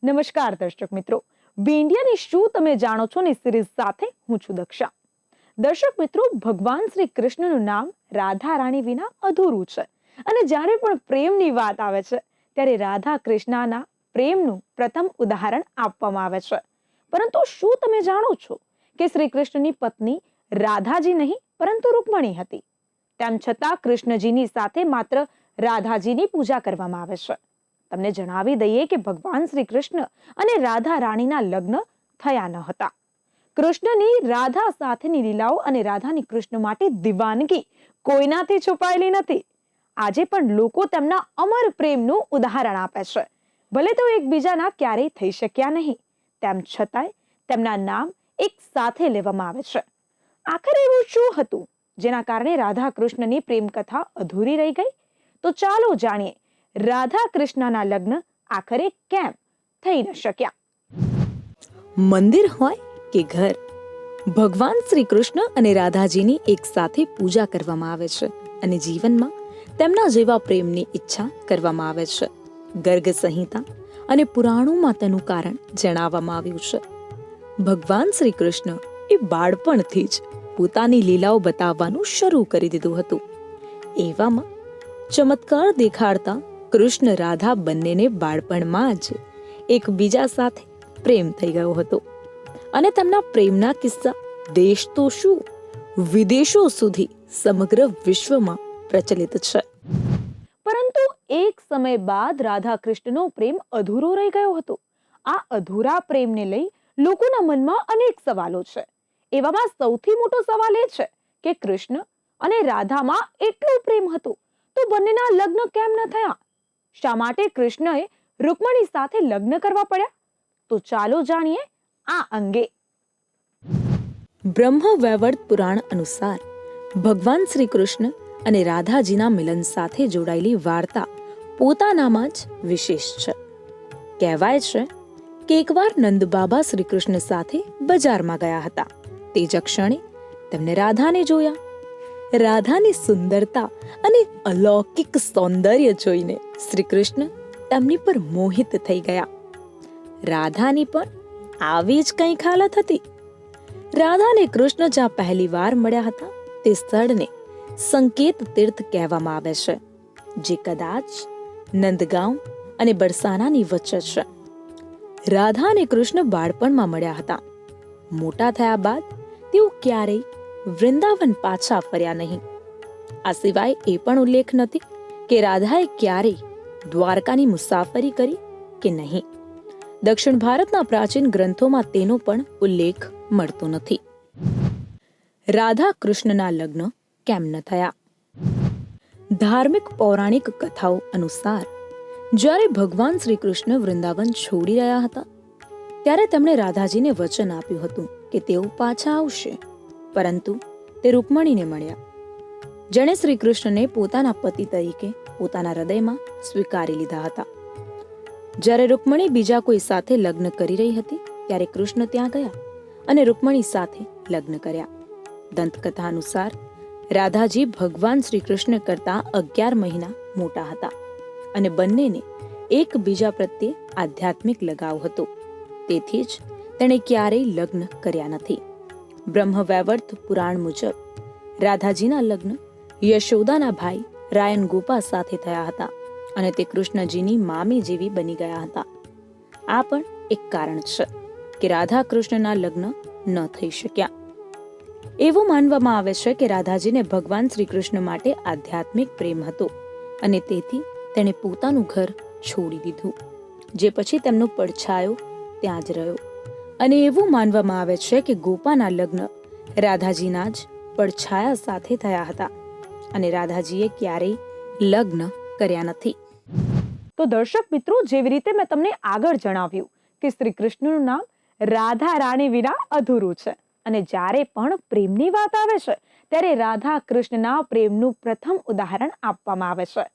નમસ્કાર દર્શક મિત્રો, વિંડિયાની શું તમે જાણો છો ની સિરીઝ સાથે હું છું દક્ષા. દર્શક મિત્રો, ભગવાન શ્રી કૃષ્ણનું નામ રાધા રાણી વિના અધૂરું છે અને જ્યારે પણ પ્રેમની વાત આવે છે ત્યારે રાધા કૃષ્ણના પ્રેમનું પ્રથમ ઉદાહરણ આપવામાં આવે છે. પરંતુ શું તમે જાણો છો કે શ્રી કૃષ્ણની પત્ની રાધાજી નહીં પરંતુ રૂકમણી હતી? તેમ છતાં કૃષ્ણજીની સાથે માત્ર રાધાજીની પૂજા કરવામાં આવે છે. તમને જણાવી દઈએ કે ભગવાન શ્રી કૃષ્ણ અને રાધા રાણીના લગ્ન થયા ન હતા. કૃષ્ણની રાધા સાથેની લીલાઓ અને રાધાની કૃષ્ણ માટે દીવાનગી કોઈનાથી છુપાયેલી નથી. આજે પણ લોકો તેમના અમર પ્રેમનું ઉદાહરણ આપે છે. ભલે તો એકબીજાના ક્યારેય થઈ શક્યા નહીં, તેમ છતાંય તેમના નામ એક સાથે લેવામાં આવે છે. આખરે એવું શું હતું જેના કારણે રાધા કૃષ્ણની પ્રેમ કથા અધૂરી રહી ગઈ? તો ચાલો જાણીએ રાધા કૃષ્ણના લગ્ન આખરે કેમ થઈ ન શક્યા. મંદિર હોય કે ઘર, ભગવાન શ્રી કૃષ્ણ અને રાધાજીની એક સાથે પૂજા કરવામાં આવે છે અને જીવનમાં તેમના જેવા પ્રેમની ઈચ્છા કરવામાં આવે છે. ગર્ગ સંહિતા અને પુરાણોમાં તેનું કારણ જણાવવામાં આવ્યું છે. ભગવાન શ્રી કૃષ્ણ એ બાળપણથી જ પોતાની લીલાઓ બતાવવાનું શરૂ કરી દીધું હતું. એવામાં ચમત્કાર દેખાડતા કૃષ્ણ રાધા બંનેને બાળપણમાં જ એકબીજા સાથે પ્રેમ થઈ ગયો હતો અને તેમના પ્રેમના કિસ્સા દેશ તો શું, વિદેશો સુધી સમગ્ર વિશ્વમાં પ્રચલિત છે. પરંતુ એક સમય બાદ રાધા કૃષ્ણનો પ્રેમ અધૂરો રહી ગયો હતો. આ અધૂરા પ્રેમને લઈ લોકોના મનમાં અનેક સવાલો છે. એવામાં સૌથી મોટો સવાલ એ છે કે કૃષ્ણ અને રાધામાં એટલો પ્રેમ હતો તો બંનેના લગ્ન કેમ ન થયા? શા માટે કૃષ્ણએ રૂકમણી સાથે લગ્ન કરવા પડ્યા? તો ચાલો જાણીએ આ અંગે. બ્રહ્મ વૈવર્ત પુરાણ અનુસાર ભગવાન શ્રી કૃષ્ણ અને રાધાજીના મિલન સાથે જોડાયેલી વાર્તા પોતાનામાં જ વિશેષ છે. કહેવાય છે કે એકવાર નંદ બાબા શ્રી કૃષ્ણ સાથે બજારમાં ગયા હતા. તે જ ક્ષણે તેમને રાધાને જોયા. રાધાની સુંદરતા અને અલૌકિક સૌંદર્ય જોઈને શ્રી કૃષ્ણ તેમની પર મોહિત થઈ ગયા. રાધાની પણ આવી જ કંઈક હાલત હતી. રાધાને કૃષ્ણ જ્યાં પહેલી વાર મળ્યા હતા તે સ્થળને સંકેત તીર્થ કહેવામાં આવે છે, જે કદાચ નંદગાંવ અને બરસાનાની વચ્ચે છે. રાધા અને કૃષ્ણ બાળપણમાં મળ્યા હતા. મોટા થયા બાદ તેઓ ક્યારેય વૃંદાવન પાછા ફર્યા નહીં. આ સિવાય એ પણ ઉલ્લેખ નથી કે રાધાએ ક્યારેય દ્વારકાની મુસાફરી કરી કે નહીં. દક્ષિણ ભારતના પ્રાચીન ગ્રંથોમાં તેનો પણ ઉલ્લેખ મળતો નથી. રાધા કૃષ્ણના લગ્ન કેમ ન થયા? ધાર્મિક પૌરાણિક કથાઓ અનુસાર જ્યારે ભગવાન શ્રી કૃષ્ણ વૃંદાવન છોડી રહ્યા હતા ત્યારે તેમણે રાધાજીને વચન આપ્યું હતું કે તેઓ પાછા આવશે, પરંતુ તે રૂકમણીને મળ્યા, જેણે શ્રી કૃષ્ણને પોતાના પતિ તરીકે પોતાના હૃદયમાં સ્વીકારી લીધા હતા. જ્યારે રૂકમણી બીજા કોઈ સાથે લગ્ન કરી રહી હતી ત્યારે કૃષ્ણ ત્યાં ગયા અને રૂકમણી સાથે લગ્ન કર્યા. દંતકથા અનુસાર રાધાજી ભગવાન શ્રી કૃષ્ણ કરતા 11 મહિના મોટા હતા અને બંનેને એકબીજા પ્રત્યે આધ્યાત્મિક લગાવ હતો. તેથી જ તેણે ક્યારેય લગ્ન કર્યા નથી. બ્રહ્મ વૈવર્ત પુરાણ મુજબ રાધાજીના લગ્ન યશોદાના ભાઈ રાયન ગોપા સાથે થયા હતા અને તે કૃષ્ણજીની મામી જેવી બની ગયા હતા. આ પણ એક કારણ છે કે રાધા કૃષ્ણના લગ્ન ન થઈ શક્યા. એવું માનવામાં આવે છે કે રાધાજીને ભગવાન શ્રી કૃષ્ણ માટે આધ્યાત્મિક પ્રેમ હતો અને તેથી તેણે પોતાનું ઘર છોડી દીધું, જે પછી તેમનો પડછાયો ત્યાં જ રહ્યો. અને એવું માનવામાં આવે છે કે ગોપાના લગ્ન રાધાજીના જ પડછાયા સાથે થયા હતા અને રાધાજીએ ક્યારેય લગ્ન કર્યા નથી. તો દર્શક મિત્રો, જેવી રીતે મેં તમને આગળ જણાવ્યું કે શ્રી કૃષ્ણનું નામ રાધા રાણી વિના અધૂરું છે અને જ્યારે પણ પ્રેમની વાત આવે છે ત્યારે રાધા કૃષ્ણના પ્રેમનું પ્રથમ ઉદાહરણ આપવામાં આવે છે.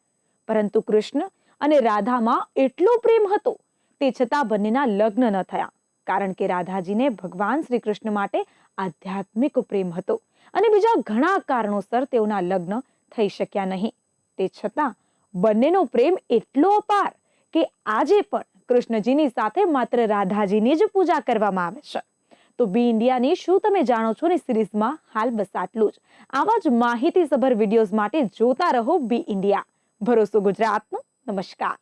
પરંતુ કૃષ્ણ અને રાધામાં એટલો પ્રેમ હતો તે છતાં બંનેના લગ્ન ન થયા, કારણ કે રાધાજીને ભગવાન શ્રી કૃષ્ણ માટે આધ્યાત્મિક પ્રેમ હતો અને બીજા ઘણા કારણોસર તેઓના લગ્ન થઈ શક્યા નહીં. તે છતાં બંનેનો પ્રેમ એટલો અપાર કે આજે પણ કૃષ્ણજીની સાથે માત્ર રાધાજીની જ પૂજા કરવામાં આવે છે. તો બી ઇન્ડિયાની શું તમે જાણો છો ની સિરીઝમાં હાલ બસ આટલું જ. આવા જ માહિતીસભર વિડીયોઝ માટે જોતા રહો બી ઇન્ડિયા. ભરોસો ગુજરાતનો. નમસ્કાર.